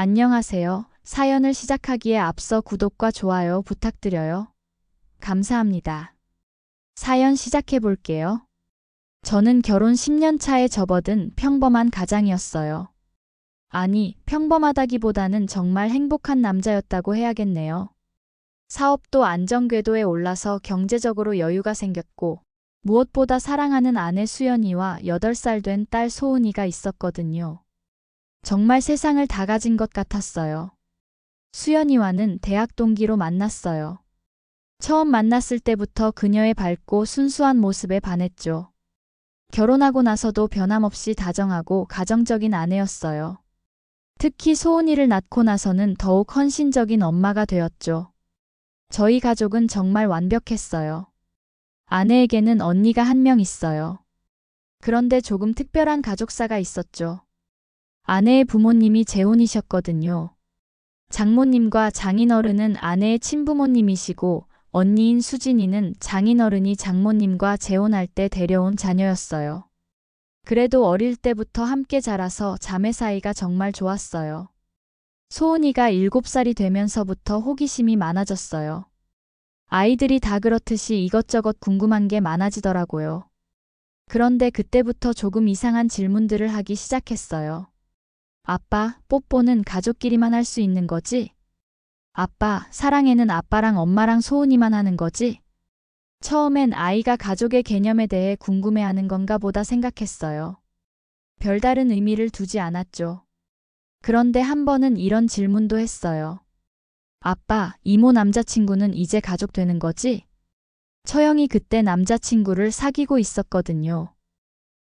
안녕하세요. 사연을 시작하기에 앞서 구독과 좋아요 부탁드려요. 감사합니다. 사연 시작해 볼게요. 저는 결혼 10년 차에 접어든 평범한 가장이었어요. 아니, 평범하다기보다는 정말 행복한 남자였다고 해야겠네요. 사업도 안정궤도에 올라서 경제적으로 여유가 생겼고, 무엇보다 사랑하는 아내 수연이와 8살 된 딸 소은이가 있었거든요. 정말 세상을 다 가진 것 같았어요. 수연이와는 대학 동기로 만났어요. 처음 만났을 때부터 그녀의 밝고 순수한 모습에 반했죠. 결혼하고 나서도 변함없이 다정하고 가정적인 아내였어요. 특히 소은이를 낳고 나서는 더욱 헌신적인 엄마가 되었죠. 저희 가족은 정말 완벽했어요. 아내에게는 언니가 한 명 있어요. 그런데 조금 특별한 가족사가 있었죠. 아내의 부모님이 재혼이셨거든요. 장모님과 장인어른은 아내의 친부모님이시고 언니인 수진이는 장인어른이 장모님과 재혼할 때 데려온 자녀였어요. 그래도 어릴 때부터 함께 자라서 자매 사이가 정말 좋았어요. 소은이가 7살이 되면서부터 호기심이 많아졌어요. 아이들이 다 그렇듯이 이것저것 궁금한 게 많아지더라고요. 그런데 그때부터 조금 이상한 질문들을 하기 시작했어요. 아빠, 뽀뽀는 가족끼리만 할 수 있는 거지? 아빠, 사랑해는 아빠랑 엄마랑 소은이만 하는 거지? 처음엔 아이가 가족의 개념에 대해 궁금해하는 건가 보다 생각했어요. 별다른 의미를 두지 않았죠. 그런데 한 번은 이런 질문도 했어요. 아빠, 이모 남자친구는 이제 가족 되는 거지? 처형이 그때 남자친구를 사귀고 있었거든요.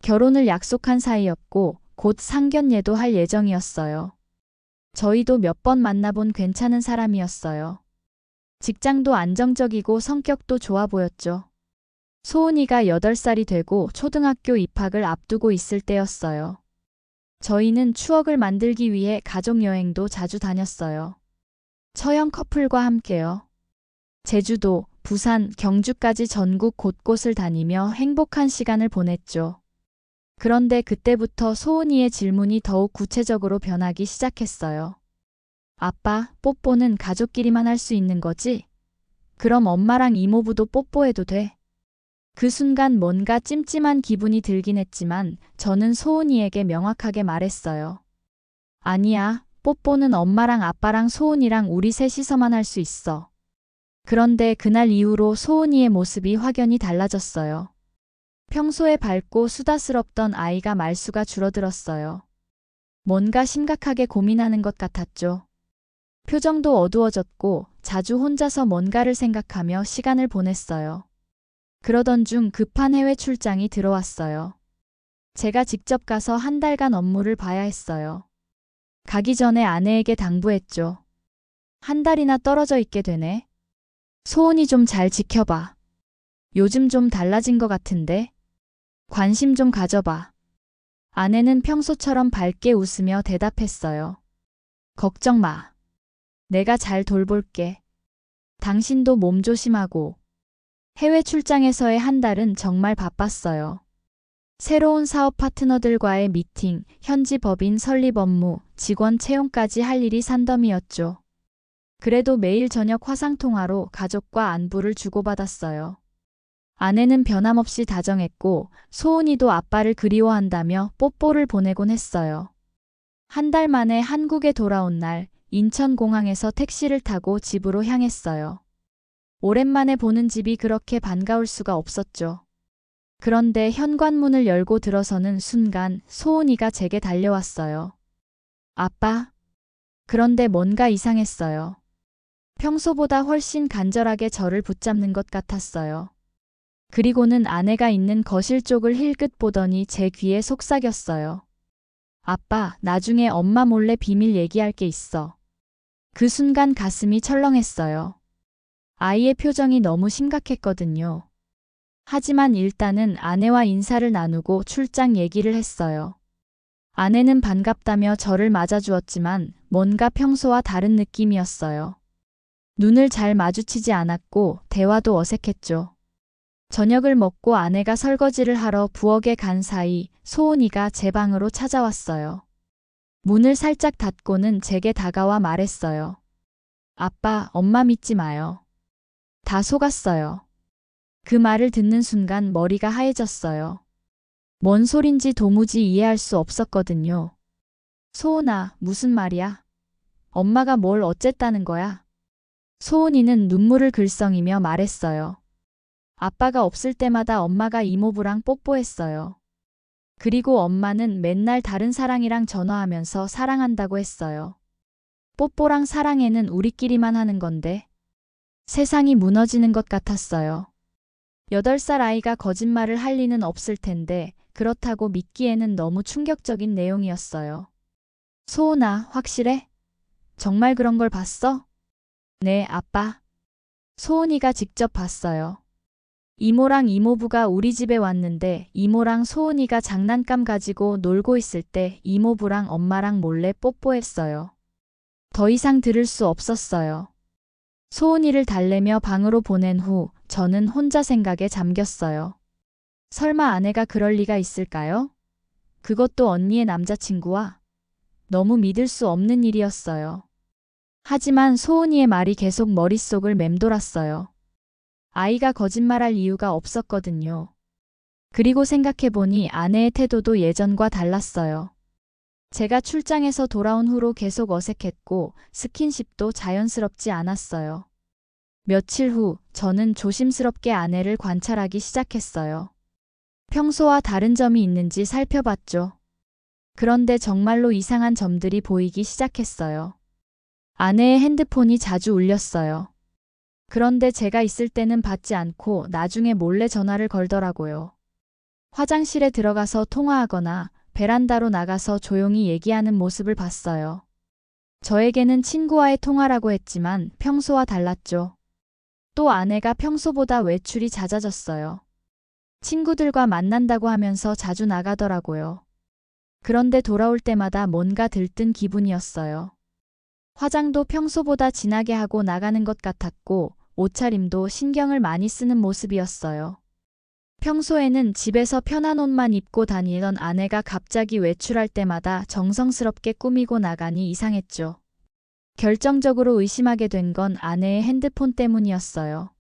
결혼을 약속한 사이였고 곧 상견례도 할 예정이었어요. 저희도 몇 번 만나본 괜찮은 사람이었어요. 직장도 안정적이고 성격도 좋아 보였죠. 소은이가 8살이 되고 초등학교 입학을 앞두고 있을 때였어요. 저희는 추억을 만들기 위해 가족여행도 자주 다녔어요. 처형 커플과 함께요. 제주도, 부산, 경주까지 전국 곳곳을 다니며 행복한 시간을 보냈죠. 그런데 그때부터 소은이의 질문이 더욱 구체적으로 변하기 시작했어요. 아빠, 뽀뽀는 가족끼리만 할 수 있는 거지? 그럼 엄마랑 이모부도 뽀뽀해도 돼? 그 순간 뭔가 찜찜한 기분이 들긴 했지만 저는 소은이에게 명확하게 말했어요. 아니야, 뽀뽀는 엄마랑 아빠랑 소은이랑 우리 셋이서만 할 수 있어. 그런데 그날 이후로 소은이의 모습이 확연히 달라졌어요. 평소에 밝고 수다스럽던 아이가 말수가 줄어들었어요. 뭔가 심각하게 고민하는 것 같았죠. 표정도 어두워졌고 자주 혼자서 뭔가를 생각하며 시간을 보냈어요. 그러던 중 급한 해외 출장이 들어왔어요. 제가 직접 가서 한 달간 업무를 봐야 했어요. 가기 전에 아내에게 당부했죠. 한 달이나 떨어져 있게 되네. 소은이 좀 잘 지켜봐. 요즘 좀 달라진 것 같은데? 관심 좀 가져봐. 아내는 평소처럼 밝게 웃으며 대답했어요. 걱정 마. 내가 잘 돌볼게. 당신도 몸 조심하고. 해외 출장에서의 한 달은 정말 바빴어요. 새로운 사업 파트너들과의 미팅, 현지 법인 설립 업무, 직원 채용까지 할 일이 산더미였죠. 그래도 매일 저녁 화상통화로 가족과 안부를 주고받았어요. 아내는 변함없이 다정했고 소은이도 아빠를 그리워한다며 뽀뽀를 보내곤 했어요. 한 달 만에 한국에 돌아온 날 인천공항에서 택시를 타고 집으로 향했어요. 오랜만에 보는 집이 그렇게 반가울 수가 없었죠. 그런데 현관문을 열고 들어서는 순간 소은이가 제게 달려왔어요. 아빠. 그런데 뭔가 이상했어요. 평소보다 훨씬 간절하게 저를 붙잡는 것 같았어요. 그리고는 아내가 있는 거실 쪽을 힐끗 보더니 제 귀에 속삭였어요. 아빠, 나중에 엄마 몰래 비밀 얘기할 게 있어. 그 순간 가슴이 철렁했어요. 아이의 표정이 너무 심각했거든요. 하지만 일단은 아내와 인사를 나누고 출장 얘기를 했어요. 아내는 반갑다며 저를 맞아주었지만 뭔가 평소와 다른 느낌이었어요. 눈을 잘 마주치지 않았고 대화도 어색했죠. 저녁을 먹고 아내가 설거지를 하러 부엌에 간 사이 소은이가 제 방으로 찾아왔어요. 문을 살짝 닫고는 제게 다가와 말했어요. 아빠, 엄마 믿지 마요. 다 속았어요. 그 말을 듣는 순간 머리가 하얘졌어요. 뭔 소린지 도무지 이해할 수 없었거든요. 소은아, 무슨 말이야? 엄마가 뭘 어쨌다는 거야? 소은이는 눈물을 글썽이며 말했어요. 아빠가 없을 때마다 엄마가 이모부랑 뽀뽀했어요. 그리고 엄마는 맨날 다른 사랑이랑 전화하면서 사랑한다고 했어요. 뽀뽀랑 사랑해는 우리끼리만 하는 건데. 세상이 무너지는 것 같았어요. 8살 아이가 거짓말을 할 리는 없을 텐데 그렇다고 믿기에는 너무 충격적인 내용이었어요. 소은아, 확실해? 정말 그런 걸 봤어? 네, 아빠. 소은이가 직접 봤어요. 이모랑 이모부가 우리 집에 왔는데 이모랑 소은이가 장난감 가지고 놀고 있을 때 이모부랑 엄마랑 몰래 뽀뽀했어요. 더 이상 들을 수 없었어요. 소은이를 달래며 방으로 보낸 후 저는 혼자 생각에 잠겼어요. 설마 아내가 그럴 리가 있을까요? 그것도 언니의 남자친구와? 너무 믿을 수 없는 일이었어요. 하지만 소은이의 말이 계속 머릿속을 맴돌았어요. 아이가 거짓말할 이유가 없었거든요. 그리고 생각해보니 아내의 태도도 예전과 달랐어요. 제가 출장에서 돌아온 후로 계속 어색했고 스킨십도 자연스럽지 않았어요. 며칠 후 저는 조심스럽게 아내를 관찰하기 시작했어요. 평소와 다른 점이 있는지 살펴봤죠. 그런데 정말로 이상한 점들이 보이기 시작했어요. 아내의 핸드폰이 자주 울렸어요. 그런데 제가 있을 때는 받지 않고 나중에 몰래 전화를 걸더라고요. 화장실에 들어가서 통화하거나 베란다로 나가서 조용히 얘기하는 모습을 봤어요. 저에게는 친구와의 통화라고 했지만 평소와 달랐죠. 또 아내가 평소보다 외출이 잦아졌어요. 친구들과 만난다고 하면서 자주 나가더라고요. 그런데 돌아올 때마다 뭔가 들뜬 기분이었어요. 화장도 평소보다 진하게 하고 나가는 것 같았고 옷차림도 신경을 많이 쓰는 모습이었어요. 평소에는 집에서 편한 옷만 입고 다니던 아내가 갑자기 외출할 때마다 정성스럽게 꾸미고 나가니 이상했죠. 결정적으로 의심하게 된 건 아내의 핸드폰 때문이었어요.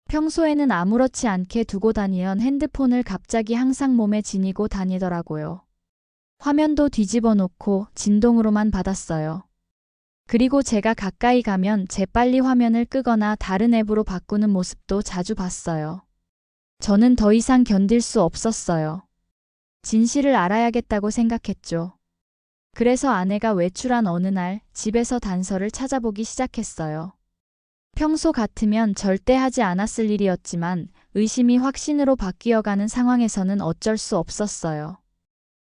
평소에는 아무렇지 않게 두고 다니던 핸드폰을 갑자기 항상 몸에 지니고 다니더라고요. 화면도 뒤집어 놓고 진동으로만 받았어요. 그리고 제가 가까이 가면 재빨리 화면을 끄거나 다른 앱으로 바꾸는 모습도 자주 봤어요. 저는 더 이상 견딜 수 없었어요. 진실을 알아야겠다고 생각했죠. 그래서 아내가 외출한 어느 날 집에서 단서를 찾아보기 시작했어요. 평소 같으면 절대 하지 않았을 일이었지만 의심이 확신으로 바뀌어가는 상황에서는 어쩔 수 없었어요.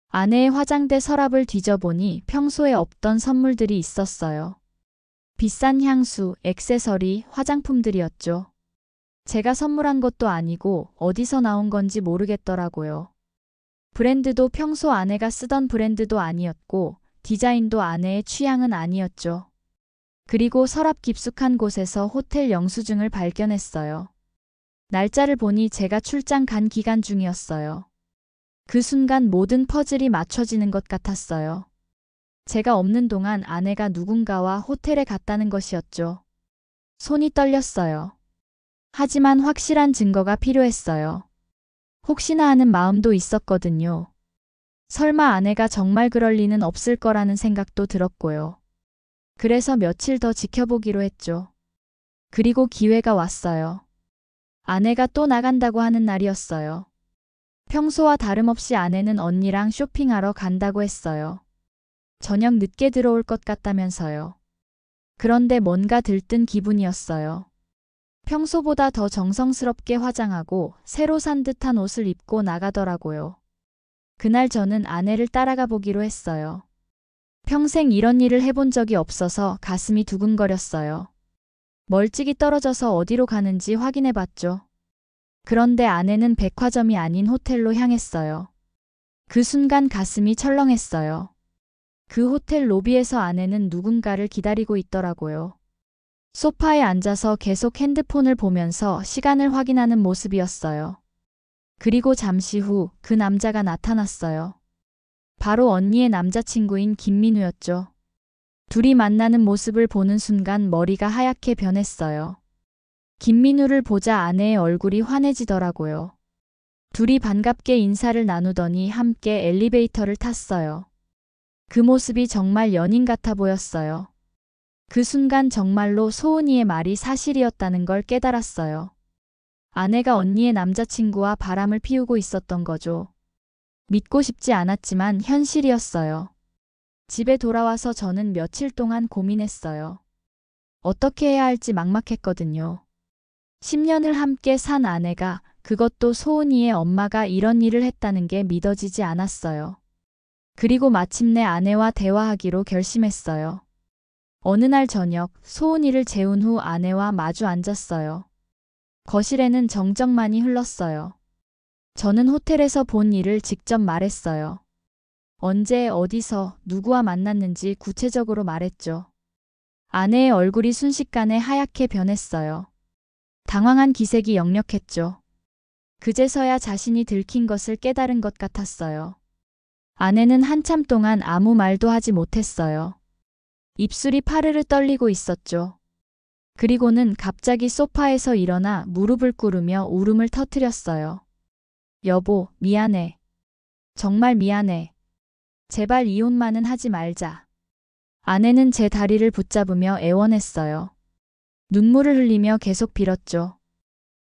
아내의 화장대 서랍을 뒤져보니 평소에 없던 선물들이 있었어요. 비싼 향수, 액세서리, 화장품들이었죠. 제가 선물한 것도 아니고 어디서 나온 건지 모르겠더라고요. 브랜드도 평소 아내가 쓰던 브랜드도 아니었고 디자인도 아내의 취향은 아니었죠. 그리고 서랍 깊숙한 곳에서 호텔 영수증을 발견했어요. 날짜를 보니 제가 출장 간 기간 중이었어요. 그 순간 모든 퍼즐이 맞춰지는 것 같았어요. 제가 없는 동안 아내가 누군가와 호텔에 갔다는 것이었죠. 손이 떨렸어요. 하지만 확실한 증거가 필요했어요. 혹시나 하는 마음도 있었거든요. 설마 아내가 정말 그럴 리는 없을 거라는 생각도 들었고요. 그래서 며칠 더 지켜보기로 했죠. 그리고 기회가 왔어요. 아내가 또 나간다고 하는 날이었어요. 평소와 다름없이 아내는 언니랑 쇼핑하러 간다고 했어요. 저녁 늦게 들어올 것 같다면서요. 그런데 뭔가 들뜬 기분이었어요. 평소보다 더 정성스럽게 화장하고 새로 산 듯한 옷을 입고 나가더라고요. 그날 저는 아내를 따라가 보기로 했어요. 평생 이런 일을 해본 적이 없어서 가슴이 두근거렸어요. 멀찍이 떨어져서 어디로 가는지 확인해 봤죠. 그런데 아내는 백화점이 아닌 호텔로 향했어요. 그 순간 가슴이 철렁했어요. 그 호텔 로비에서 아내는 누군가를 기다리고 있더라고요. 소파에 앉아서 계속 핸드폰을 보면서 시간을 확인하는 모습이었어요. 그리고 잠시 후 그 남자가 나타났어요. 바로 언니의 남자친구인 김민우였죠. 둘이 만나는 모습을 보는 순간 머리가 하얗게 변했어요. 김민우를 보자 아내의 얼굴이 환해지더라고요. 둘이 반갑게 인사를 나누더니 함께 엘리베이터를 탔어요. 그 모습이 정말 연인 같아 보였어요. 그 순간 정말로 소은이의 말이 사실이었다는 걸 깨달았어요. 아내가 언니의 남자친구와 바람을 피우고 있었던 거죠. 믿고 싶지 않았지만 현실이었어요. 집에 돌아와서 저는 며칠 동안 고민했어요. 어떻게 해야 할지 막막했거든요. 10년을 함께 산 아내가, 그것도 소은이의 엄마가 이런 일을 했다는 게 믿어지지 않았어요. 그리고 마침내 아내와 대화하기로 결심했어요. 어느 날 저녁 소은이를 재운 후 아내와 마주 앉았어요. 거실에는 정적만이 흘렀어요. 저는 호텔에서 본 일을 직접 말했어요. 언제, 어디서, 누구와 만났는지 구체적으로 말했죠. 아내의 얼굴이 순식간에 하얗게 변했어요. 당황한 기색이 역력했죠. 그제서야 자신이 들킨 것을 깨달은 것 같았어요. 아내는 한참 동안 아무 말도 하지 못했어요. 입술이 파르르 떨리고 있었죠. 그리고는 갑자기 소파에서 일어나 무릎을 꿇으며 울음을 터뜨렸어요. 여보, 미안해. 정말 미안해. 제발 이혼만은 하지 말자. 아내는 제 다리를 붙잡으며 애원했어요. 눈물을 흘리며 계속 빌었죠.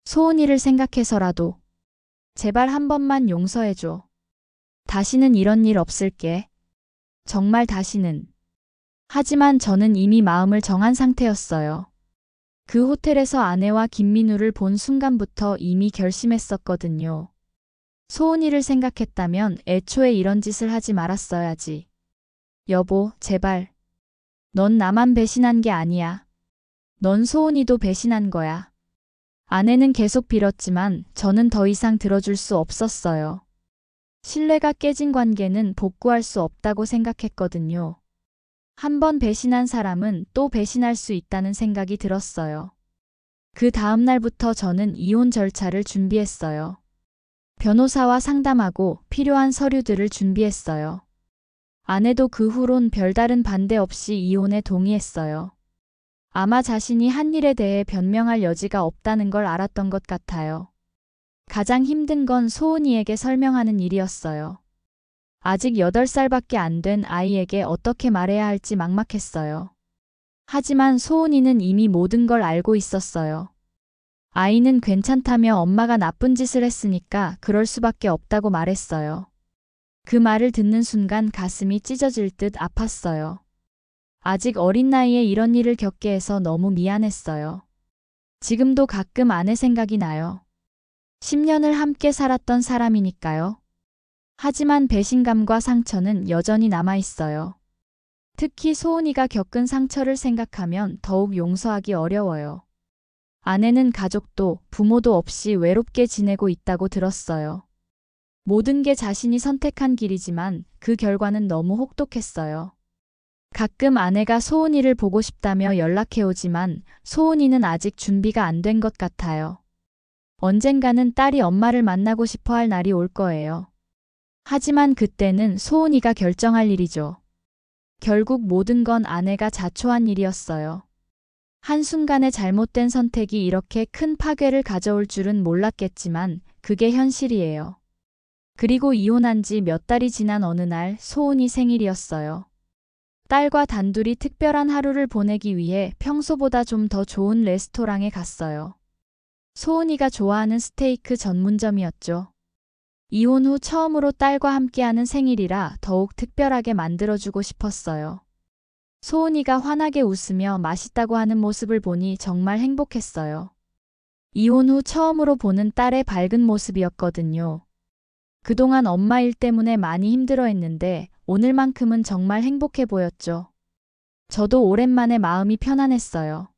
소은이를 생각해서라도 제발 한 번만 용서해줘. 다시는 이런 일 없을게. 정말 다시는. 하지만 저는 이미 마음을 정한 상태였어요. 그 호텔에서 아내와 김민우를 본 순간부터 이미 결심했었거든요. 소은이를 생각했다면 애초에 이런 짓을 하지 말았어야지. 여보, 제발. 넌 나만 배신한 게 아니야. 넌 소은이도 배신한 거야. 아내는 계속 빌었지만 저는 더 이상 들어줄 수 없었어요. 신뢰가 깨진 관계는 복구할 수 없다고 생각했거든요. 한 번 배신한 사람은 또 배신할 수 있다는 생각이 들었어요. 그 다음 날부터 저는 이혼 절차를 준비했어요. 변호사와 상담하고 필요한 서류들을 준비했어요. 아내도 그 후론 별다른 반대 없이 이혼에 동의했어요. 아마 자신이 한 일에 대해 변명할 여지가 없다는 걸 알았던 것 같아요. 가장 힘든 건 소은이에게 설명하는 일이었어요. 아직 8살밖에 안 된 아이에게 어떻게 말해야 할지 막막했어요. 하지만 소은이는 이미 모든 걸 알고 있었어요. 아이는 괜찮다며 엄마가 나쁜 짓을 했으니까 그럴 수밖에 없다고 말했어요. 그 말을 듣는 순간 가슴이 찢어질 듯 아팠어요. 아직 어린 나이에 이런 일을 겪게 해서 너무 미안했어요. 지금도 가끔 아내 생각이 나요. 10년을 함께 살았던 사람이니까요. 하지만 배신감과 상처는 여전히 남아있어요. 특히 소은이가 겪은 상처를 생각하면 더욱 용서하기 어려워요. 아내는 가족도 부모도 없이 외롭게 지내고 있다고 들었어요. 모든 게 자신이 선택한 길이지만 그 결과는 너무 혹독했어요. 가끔 아내가 소은이를 보고 싶다며 연락해오지만 소은이는 아직 준비가 안 된 것 같아요. 언젠가는 딸이 엄마를 만나고 싶어 할 날이 올 거예요. 하지만 그때는 소은이가 결정할 일이죠. 결국 모든 건 아내가 자초한 일이었어요. 한순간의 잘못된 선택이 이렇게 큰 파괴를 가져올 줄은 몰랐겠지만 그게 현실이에요. 그리고 이혼한 지 몇 달이 지난 어느 날 소은이 생일이었어요. 딸과 단둘이 특별한 하루를 보내기 위해 평소보다 좀 더 좋은 레스토랑에 갔어요. 소은이가 좋아하는 스테이크 전문점이었죠. 이혼 후 처음으로 딸과 함께하는 생일이라 더욱 특별하게 만들어주고 싶었어요. 소은이가 환하게 웃으며 맛있다고 하는 모습을 보니 정말 행복했어요. 이혼 후 처음으로 보는 딸의 밝은 모습이었거든요. 그동안 엄마 일 때문에 많이 힘들어했는데 오늘만큼은 정말 행복해 보였죠. 저도 오랜만에 마음이 편안했어요.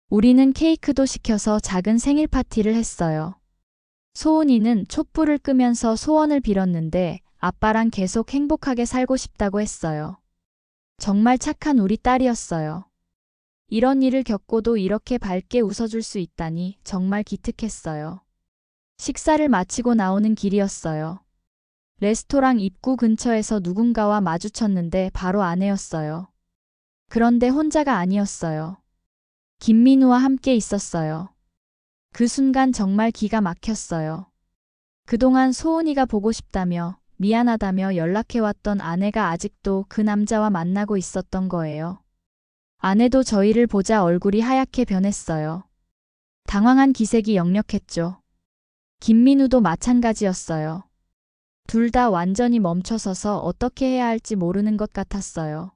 우리는 케이크도 시켜서 작은 생일 파티를 했어요. 소은이는 촛불을 끄면서 소원을 빌었는데 아빠랑 계속 행복하게 살고 싶다고 했어요. 정말 착한 우리 딸이었어요. 이런 일을 겪고도 이렇게 밝게 웃어줄 수 있다니 정말 기특했어요. 식사를 마치고 나오는 길이었어요. 레스토랑 입구 근처에서 누군가와 마주쳤는데 바로 아내였어요. 그런데 혼자가 아니었어요. 김민우와 함께 있었어요. 그 순간 정말 기가 막혔어요. 그동안 소은이가 보고 싶다며 미안하다며 연락해왔던 아내가 아직도 그 남자와 만나고 있었던 거예요. 아내도 저희를 보자 얼굴이 하얗게 변했어요. 당황한 기색이 역력했죠. 김민우도 마찬가지였어요. 둘 다 완전히 멈춰서서 어떻게 해야 할지 모르는 것 같았어요.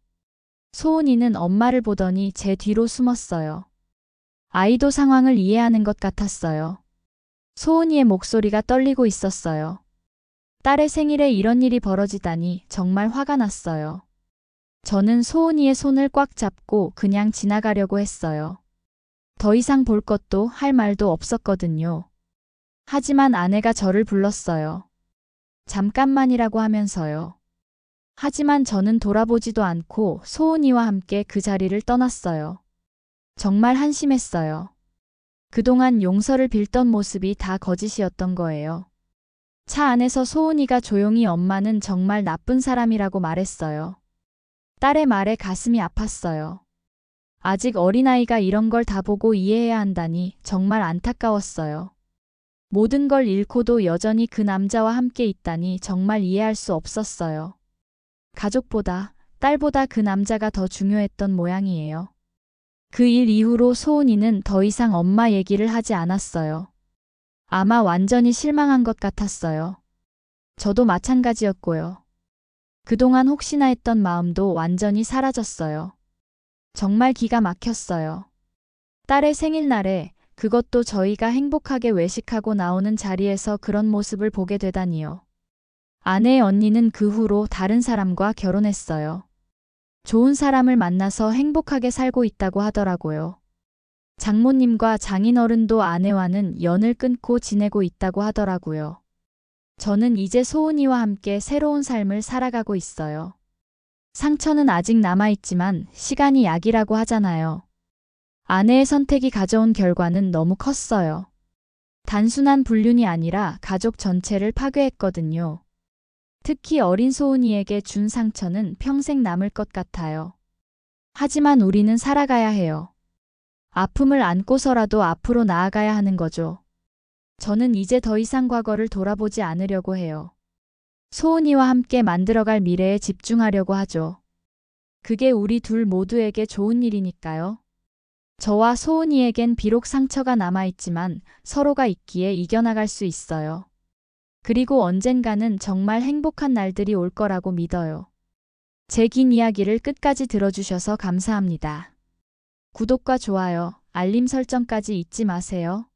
소은이는 엄마를 보더니 제 뒤로 숨었어요. 아이도 상황을 이해하는 것 같았어요. 소은이의 목소리가 떨리고 있었어요. 딸의 생일에 이런 일이 벌어지다니 정말 화가 났어요. 저는 소은이의 손을 꽉 잡고 그냥 지나가려고 했어요. 더 이상 볼 것도 할 말도 없었거든요. 하지만 아내가 저를 불렀어요. 잠깐만이라고 하면서요. 하지만 저는 돌아보지도 않고 소은이와 함께 그 자리를 떠났어요. 정말 한심했어요. 그동안 용서를 빌던 모습이 다 거짓이었던 거예요. 차 안에서 소은이가 조용히 엄마는 정말 나쁜 사람이라고 말했어요. 딸의 말에 가슴이 아팠어요. 아직 어린아이가 이런 걸 다 보고 이해해야 한다니 정말 안타까웠어요. 모든 걸 잃고도 여전히 그 남자와 함께 있다니 정말 이해할 수 없었어요. 가족보다, 딸보다 그 남자가 더 중요했던 모양이에요. 그 일 이후로 소은이는 더 이상 엄마 얘기를 하지 않았어요. 아마 완전히 실망한 것 같았어요. 저도 마찬가지였고요. 그동안 혹시나 했던 마음도 완전히 사라졌어요. 정말 기가 막혔어요. 딸의 생일날에 그것도 저희가 행복하게 외식하고 나오는 자리에서 그런 모습을 보게 되다니요. 아내의 언니는 그 후로 다른 사람과 결혼했어요. 좋은 사람을 만나서 행복하게 살고 있다고 하더라고요. 장모님과 장인어른도 아내와는 연을 끊고 지내고 있다고 하더라고요. 저는 이제 소은이와 함께 새로운 삶을 살아가고 있어요. 상처는 아직 남아있지만 시간이 약이라고 하잖아요. 아내의 선택이 가져온 결과는 너무 컸어요. 단순한 불륜이 아니라 가족 전체를 파괴했거든요. 특히 어린 소은이에게 준 상처는 평생 남을 것 같아요. 하지만 우리는 살아가야 해요. 아픔을 안고서라도 앞으로 나아가야 하는 거죠. 저는 이제 더 이상 과거를 돌아보지 않으려고 해요. 소은이와 함께 만들어갈 미래에 집중하려고 하죠. 그게 우리 둘 모두에게 좋은 일이니까요. 저와 소은이에겐 비록 상처가 남아있지만 서로가 있기에 이겨나갈 수 있어요. 그리고 언젠가는 정말 행복한 날들이 올 거라고 믿어요. 제 긴 이야기를 끝까지 들어주셔서 감사합니다. 구독과 좋아요, 알림 설정까지 잊지 마세요.